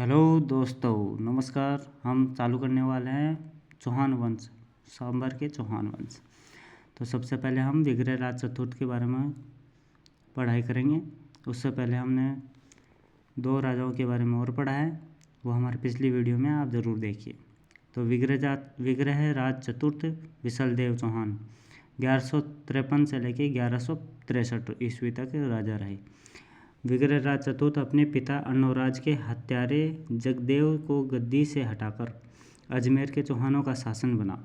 Hello दोस्तों, नमस्कार। हम चालू करने वाले हैं चौहान वंश, सांबर के चौहान वंश। तो सबसे पहले हम विग्रह राज चतुर्थ के बारे में पढ़ाई करेंगे। उससे पहले हमने दो राजाओं के बारे में और पढ़ा है, वो हमारी पिछली वीडियो में आप ज़रूर देखिए। तो विग्रह राज चतुर्थ विशलदेव चौहान 1153 से लेकर 1163 ईस्वी तक राजा रहे। विग्रह राज चतुर्थ अपने पिता अर्णोराज के हत्यारे जगदेव को गद्दी से हटाकर अजमेर के चौहानों का शासन बना।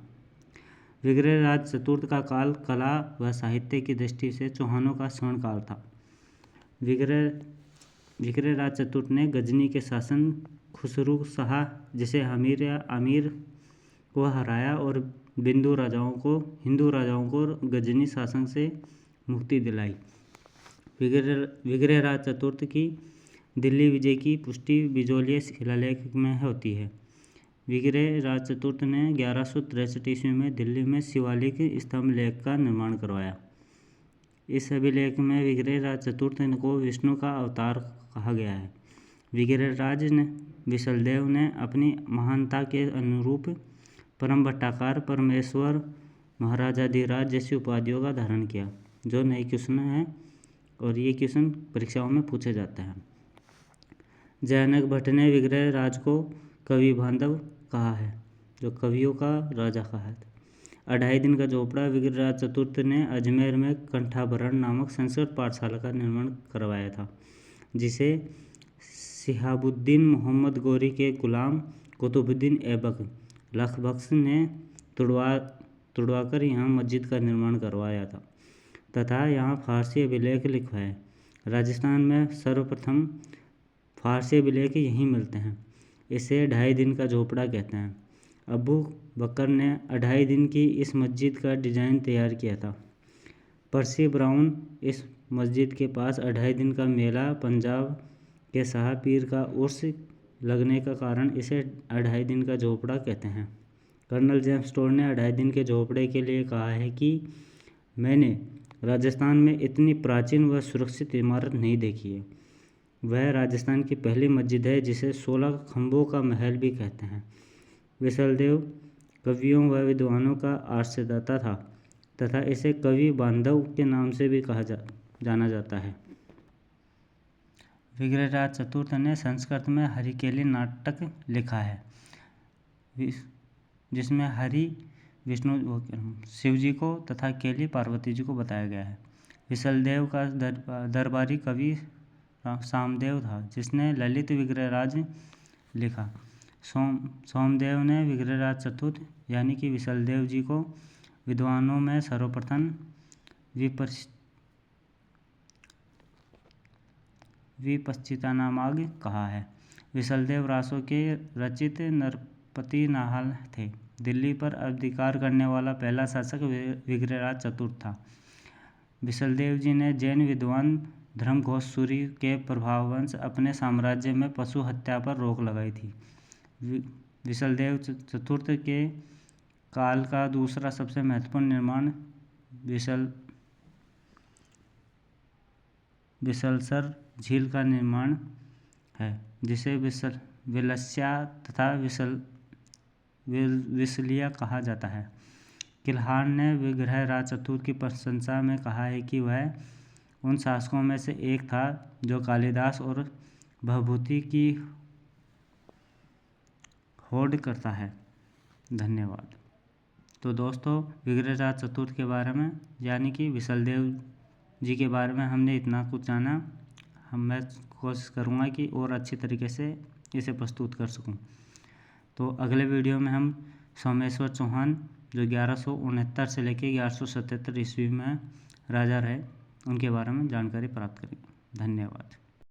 विग्रह राज चतुर्थ का काल कला व साहित्य की दृष्टि से चौहानों का स्वर्ण काल था। विग्रह राज चतुर्थ ने गजनी के शासन खुसरू शाह जिसे आमिर को हराया और हिंदू राजाओं को गजनी शासन से मुक्ति दिलाई। विग्रह राज चतुर्थ की दिल्ली विजय की पुष्टि बिजोलिया शिलालेख में होती है। विग्रह राज चतुर्थ ने 1163 ईस्वी में दिल्ली में शिवालिक स्तंभ लेख का निर्माण करवाया। इस अभिलेख में विग्रह राज चतुर्थ को विष्णु का अवतार कहा गया है। विग्रह राज विशलदेव ने अपनी महानता के अनुरूप परम भट्टाकार, परमेश्वर, महाराजाधिराज जैसी उपाधियों का धारण किया, जो नए क्वेश्चन है और ये क्वेश्चन परीक्षाओं में पूछे जाते हैं। जयनक भट्ट ने विग्रह राज को कवि बांधव कहा है, जो कवियों का राजा कहा है। 2.5 दिन का झोपड़ा विग्रह राज चतुर्थ ने अजमेर में कंठाभरण नामक संस्कृत पाठशाला का निर्माण करवाया था, जिसे शिहाबुद्दीन मोहम्मद गौरी के गुलाम कुतुबुद्दीन ऐबक लखबख्श ने तुड़वाकर यहाँ मस्जिद का निर्माण करवाया था तथा यहाँ फारसी अभिलेख लिखवाए। राजस्थान में सर्वप्रथम फारसी अभिलेख यहीं मिलते हैं। इसे 2.5 दिन का झोपड़ा कहते हैं। अबू बकर ने 2.5 दिन की इस मस्जिद का डिज़ाइन तैयार किया था। पर्सी ब्राउन इस मस्जिद के पास 2.5 दिन का मेला, पंजाब के शाह पीर का उर्स लगने का कारण इसे 2.5 दिन का झोपड़ा कहते हैं। कर्नल जेम्स टोड ने 2.5 दिन के झोपड़े के लिए कहा है कि मैंने राजस्थान में इतनी प्राचीन व सुरक्षित इमारत नहीं देखी है। वह राजस्थान की पहली मस्जिद है जिसे 16 खंभों का महल भी कहते हैं। विशलदेव कवियों व विद्वानों का आश्रयदाता था तथा इसे कवि बांधव के नाम से भी जाना जाता है। विग्रह राज चतुर्थ ने संस्कृत में हरिकेली नाटक लिखा है, जिसमें हरि विष्णु शिव जी को तथा केली पार्वती जी को बताया गया है। विशलदेव का दरबारी कवि सामदेव था, जिसने ललित विग्रह राज लिखा। सोमदेव ने विग्रह राज चतुर्थ यानी कि विशलदेव जी को विद्वानों में सर्वप्रथम विपश्चितानामाग कहा है। विशलदेव रासों के रचित नरपति नाहल थे। दिल्ली पर अधिकार करने वाला पहला शासक विग्रह राज चतुर्थ था। विशलदेव जी ने जैन विद्वान धर्मघोष सूरी के प्रभाववश अपने साम्राज्य में पशु हत्या पर रोक लगाई थी। विशलदेव चतुर्थ के काल का दूसरा सबसे महत्वपूर्ण निर्माण विशलसर झील का निर्माण है, जिसे विलस्या तथा विशलिया कहा जाता है। किल्हार ने विग्रह राज चतुर्थ की प्रशंसा में कहा है कि वह उन शासकों में से एक था जो कालिदास और भभूति की होड़ करता है। धन्यवाद। तो दोस्तों, विग्रह राज चतुर्थ के बारे में यानी कि विशलदेव जी के बारे में हमने इतना कुछ जाना। मैं कोशिश करूँगा कि और अच्छी तरीके से इसे प्रस्तुत कर सकूँ। तो अगले वीडियो में हम सोमेश्वर चौहान, जो 1169 से लेकर 1177 ईस्वी में राजा रहे, उनके बारे में जानकारी प्राप्त करेंगे। धन्यवाद।